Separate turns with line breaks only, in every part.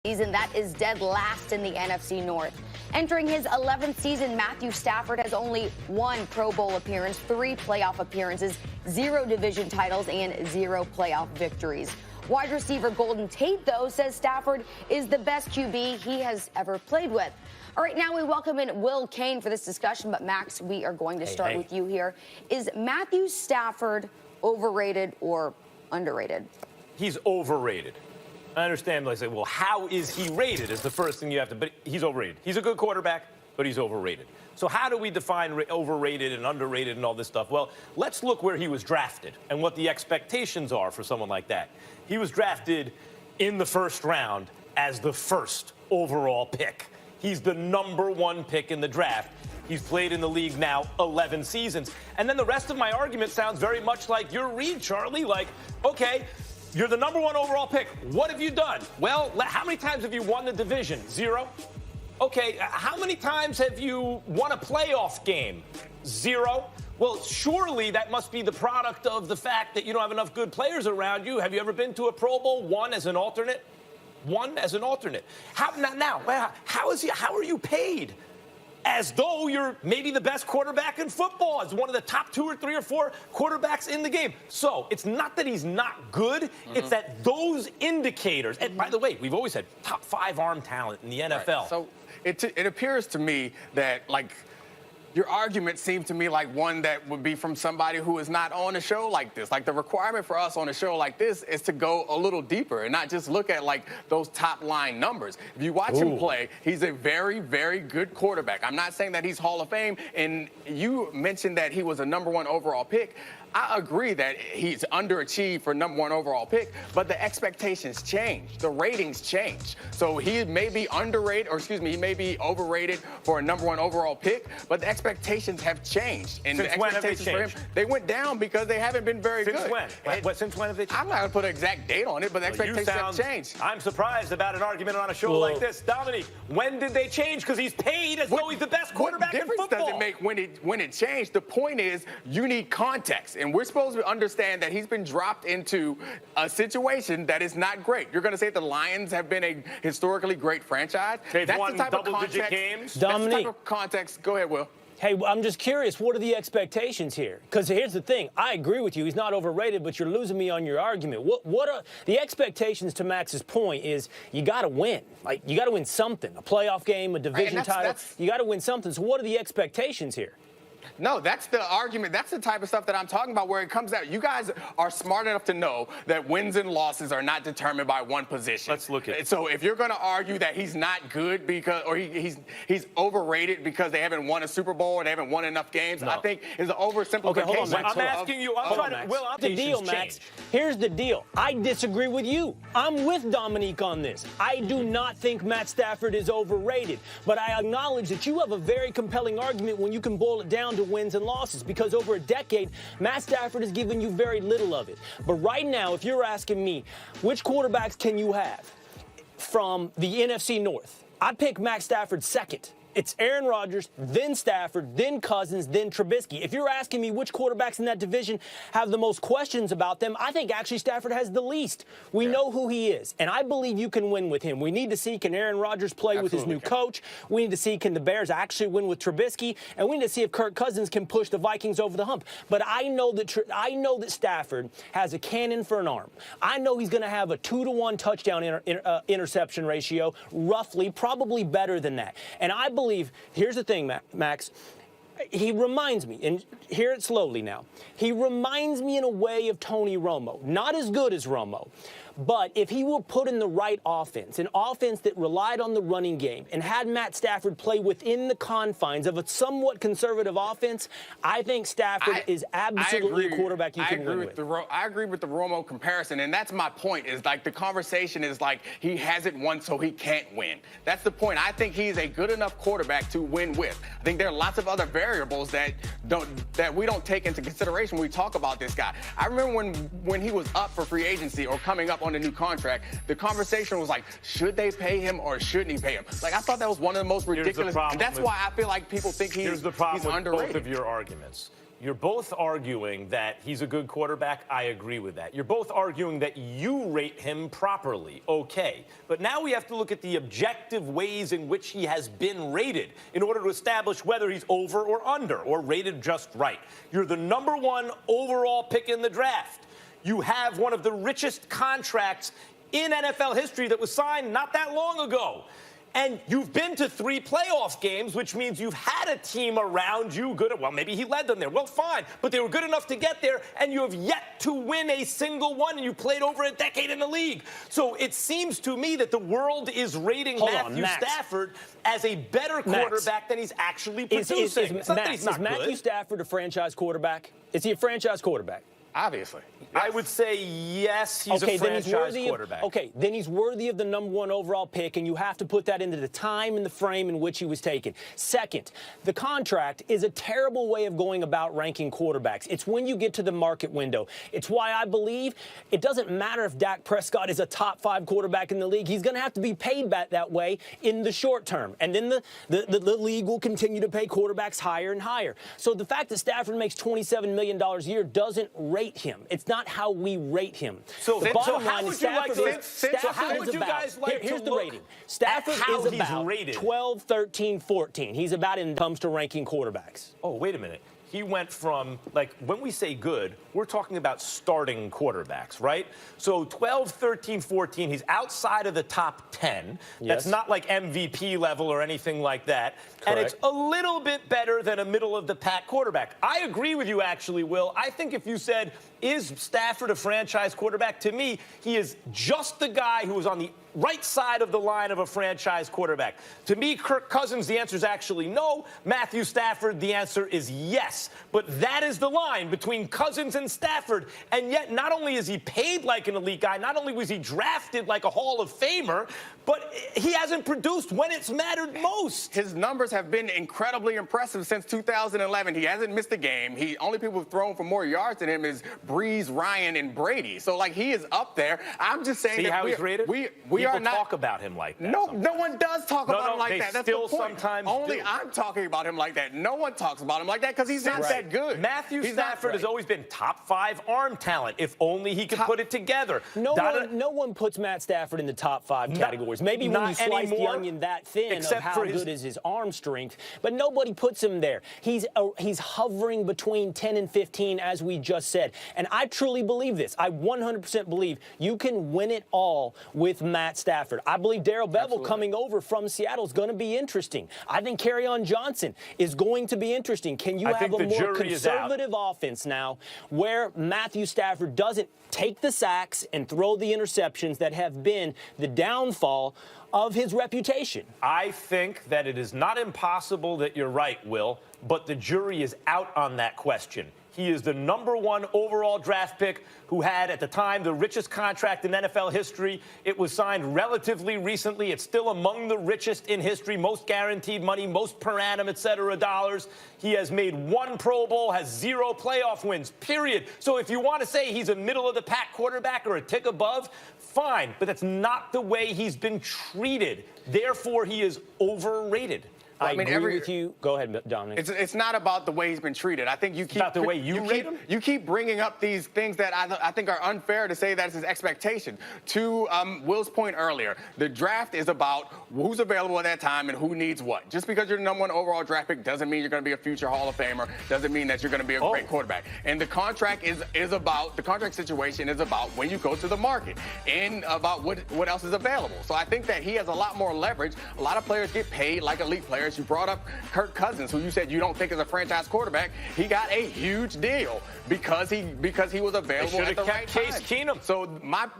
Season that is dead last in the NFC North. Entering his 11th season, Matthew Stafford has only 1 Pro Bowl appearance, 3 playoff appearances, 0 division titles, and 0 playoff victories. Wide receiver Golden Tate, though, says Stafford is the best QB he has ever played with. All right, now we welcome in Will Cain for this discussion. But, Max, we are going to start with you here. Is Matthew Stafford overrated or underrated?
He's overrated. I understand. They say, well, how is he rated is the first thing you have to, but he's overrated. He's a good quarterback, but he's overrated. So how do we define overrated and underrated and all this stuff? Well, let's look where he was drafted and what the expectations are for someone like that. He was drafted in the first round as the first overall pick. He's the #1 pick in the draft. He's played in the league now 11 seasons. And then the rest of my argument sounds very much like your read, Charlie. Like, okay, you're the #1 overall pick. What have you done? Well, how many times have you won the division? 0. Okay, how many times have you won a playoff game? 0. Well, surely that must be the product of the fact that you don't have enough good players around you. Have you ever been to a Pro Bowl? 1 as an alternate? 1 as an alternate. How are you paid? As though you're maybe the best quarterback in football, as one of the top 2 or 3 or 4 quarterbacks in the game. So it's not that he's not good. It's that those indicators, and by the way, we've always had top 5 arm talent in the NFL.
Right. So it appears to me that, like, your argument seemed to me like one that would be from somebody who is not on a show like this. Like, the requirement for us on a show like this is to go a little deeper and not just look at, like, those top-line numbers. If you watch him play, he's a very, very good quarterback. I'm not saying that he's Hall of Fame, and you mentioned that he was a #1 overall pick. I agree that he's underachieved for #1 overall pick, but the expectations change. The ratings change. So he may be underrated, or excuse me, he may be overrated for a #1 overall pick, but the expectations have changed. And
Since
the expectations for him, they went down because they haven't been very good.
Since when? Since when have they changed?
I'm not going to put an exact date on it, but the expectations have changed.
I'm surprised about an argument on a show like this. Dominique, when did they change? Because he's paid as though he's the best quarterback in football.
What difference does it make when it changed? The point is, you need context. And we're supposed to understand that he's been dropped into a situation that is not great. You're going to say the Lions have been a historically great franchise?
They've
That's
won
the type
double-digit
of
games.
That's the type of context. Go ahead, Will.
Hey, I'm just curious, what are the expectations here? Because here's the thing. I agree with you. He's not overrated, but you're losing me on your argument. What are the expectations, to Max's point, is you got to win. Like, you got to win something. A playoff game, a division title. You got to win something. So what are the expectations here?
No, that's the argument. That's the type of stuff that I'm talking about, where it comes out. You guys are smart enough to know that wins and losses are not determined by one position.
Let's look at it.
So if you're going to argue that he's not good because, or he's overrated because they haven't won a Super Bowl or they haven't won enough games, I think is an oversimplification.
Okay, hold on, Max.
I'm asking you. I'm trying to. Will,
the deal, Max. Here's the deal. I disagree with you. I'm with Dominique on this. I do not think Matt Stafford is overrated, but I acknowledge that you have a very compelling argument when you can boil it down to wins and losses, because over a decade, Matt Stafford has given you very little of it. But right now, if you're asking me, which quarterbacks can you have from the NFC North? I'd pick Matt Stafford second. It's Aaron Rodgers, then Stafford, then Cousins, then Trubisky. If you're asking me which quarterbacks in that division have the most questions about them, I think actually Stafford has the least. We know who he is, and I believe you can win with him. We need to see, can Aaron Rodgers play with his new coach? We need to see, can the Bears actually win with Trubisky? And we need to see if Kirk Cousins can push the Vikings over the hump. But I know that Stafford has a cannon for an arm. I know he's going to have a 2-to-1 touchdown interception ratio, roughly, probably better than that. And I believe, here's the thing, Max, he reminds me, and hear it slowly now, he reminds me in a way of Tony Romo. Not as good as Romo, but if he were put in the right offense, an offense that relied on the running game and had Matt Stafford play within the confines of a somewhat conservative offense, I think Stafford is absolutely a quarterback you can win with.
I agree with the Romo comparison, and that's my point, is like the conversation is like he hasn't won so he can't win. That's the point. I think he's a good enough quarterback to win with. I think there are lots of other variables that we don't take into consideration when we talk about this guy. I remember when he was up for free agency or coming up on a new contract, the conversation was like, should they pay him or shouldn't he pay him? Like, I thought that was one of the most ridiculous. That's why I feel like people think he's underrated.
Here's the problem with both of your arguments. You're both arguing that he's a good quarterback. I agree with that. You're both arguing that you rate him properly. Okay. But now we have to look at the objective ways in which he has been rated in order to establish whether he's over or under or rated just right. You're the #1 overall pick in the draft. You have one of the richest contracts in NFL history that was signed not that long ago. And you've been to 3 playoff games, which means you've had a team around you good. Well, maybe he led them there. Well, fine. But they were good enough to get there, and you have yet to win a single one, and you played over a decade in the league. So it seems to me that the world is rating Matthew Stafford as a better quarterback than he's actually producing. It's not that he's not good.
Is Matthew Stafford a franchise quarterback? Is he a franchise quarterback?
Obviously.
I would say yes, he's a franchise quarterback.
Then he's worthy of the #1 overall pick, and you have to put that into the time and the frame in which he was taken. Second, the contract is a terrible way of going about ranking quarterbacks. It's when you get to the market window. It's why I believe it doesn't matter if Dak Prescott is a top 5 quarterback in the league. He's going to have to be paid that way in the short term. And then the league will continue to pay quarterbacks higher and higher. So the fact that Stafford makes $27 million a year doesn't rate him. It's not how we rate him.
So,
How would you guys like here's the rating. Stafford is about 12, 13, 14. He's about in comes to ranking quarterbacks.
Oh, wait a minute. He went from, like, when we say good, we're talking about starting quarterbacks, right? So 12, 13, 14, he's outside of the top 10. Yes. That's not like MVP level or anything like that.
Correct.
And it's a little bit better than a middle-of-the-pack quarterback. I agree with you, actually, Will. I think if you said, is Stafford a franchise quarterback? To me, he is just the guy who is on the right side of the line of a franchise quarterback. To me, Kirk Cousins, the answer is actually no. Matthew Stafford, the answer is yes. But that is the line between Cousins and Stafford. And yet, not only is he paid like an elite guy, not only was he drafted like a Hall of Famer, but he hasn't produced when it's mattered most.
His numbers have been incredibly impressive since 2011. He hasn't missed a game. Only people who've thrown for more yards than him is Breeze, Ryan, and Brady. So, like, he is up there. I'm just saying
See
that
how he's rated?
We are not
talk about him like that.
No one does talk about him like that. That's
still
the point.
Sometimes
Only
do.
I'm talking about him like that. No one talks about him like that because he's not that good.
Matthew Stafford has always been top 5 arm talent. If only he could put it together.
No one puts Matt Stafford in the top 5 categories. Maybe when you slice the onion that thin of how good is his arm strength, but nobody puts him there. He's hovering between 10 and 15, as we just said. And I truly believe this. I 100% believe you can win it all with Matt Stafford. I believe Darrell Bevell coming over from Seattle is going to be interesting. I think Kerryon Johnson is going to be interesting. Can you have a more conservative offense now where Matthew Stafford doesn't take the sacks and throw the interceptions that have been the downfall of his reputation?
I think that it is not impossible that you're right, Will, but the jury is out on that question. He is the #1 overall draft pick who had, at the time, the richest contract in NFL history. It was signed relatively recently. It's still among the richest in history, most guaranteed money, most per annum, et cetera, dollars. He has made 1 Pro Bowl, has 0 playoff wins, period. So if you want to say he's a middle-of-the-pack quarterback or a tick above, fine. But that's not the way he's been treated. Therefore, he is overrated.
I agree with you. Go ahead, Dominic.
It's not about the way he's been treated. I think you keep
about the way you rate him.
You keep bringing up these things that I think are unfair to say that's his expectation. To Will's point earlier, the draft is about who's available at that time and who needs what. Just because you're the #1 overall draft pick doesn't mean you're going to be a future Hall of Famer. Doesn't mean that you're going to be a great quarterback. And the contract the contract situation is about when you go to the market and about what else is available. So I think that he has a lot more leverage. A lot of players get paid like elite players. You brought up Kirk Cousins, who you said you don't think is a franchise quarterback. He got a huge deal because he was available at the right time.
Case Keenum.
So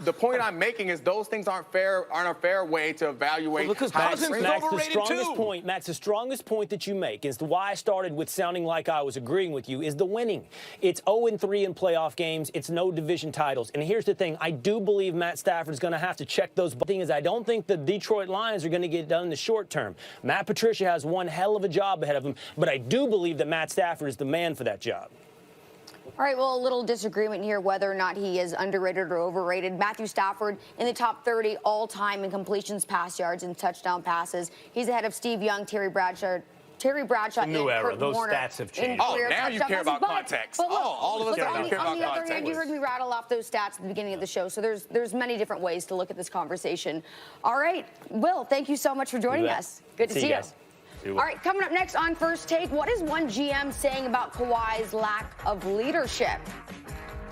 the point I'm making is those things aren't a fair way to evaluate.
Well, because Cousins is overrated too.
Max, the strongest point that you make is why I started with sounding like I was agreeing with you is the winning. It's 0-3 in playoff games. It's no division titles. And here's the thing: I do believe Matt Stafford is going to have to check those. The thing is, I don't think the Detroit Lions are going to get done in the short term. Matt Patricia has one hell of a job ahead of him, but I do believe that Matt Stafford is the man for that job.
All right, well, a little disagreement here whether or not he is underrated or overrated. Matthew Stafford in the top 30 all-time in completions, pass yards, and touchdown passes. He's ahead of Steve Young, Terry Bradshaw, Terry Bradshaw and
New era.
Kurt
Those
Warner
stats have
in
changed.
Oh,
career
now you
touchdowns.
care about
But
context.
look,
All of a sudden you care about
on the other
context.
hand, you heard me rattle off those stats at the beginning of the show, so there's many different ways to look at this conversation. All right, Will, thank you so much for joining us. Good to see you.
Guys.
All right, coming up next on First Take, what is one GM saying about Kawhi's lack of leadership?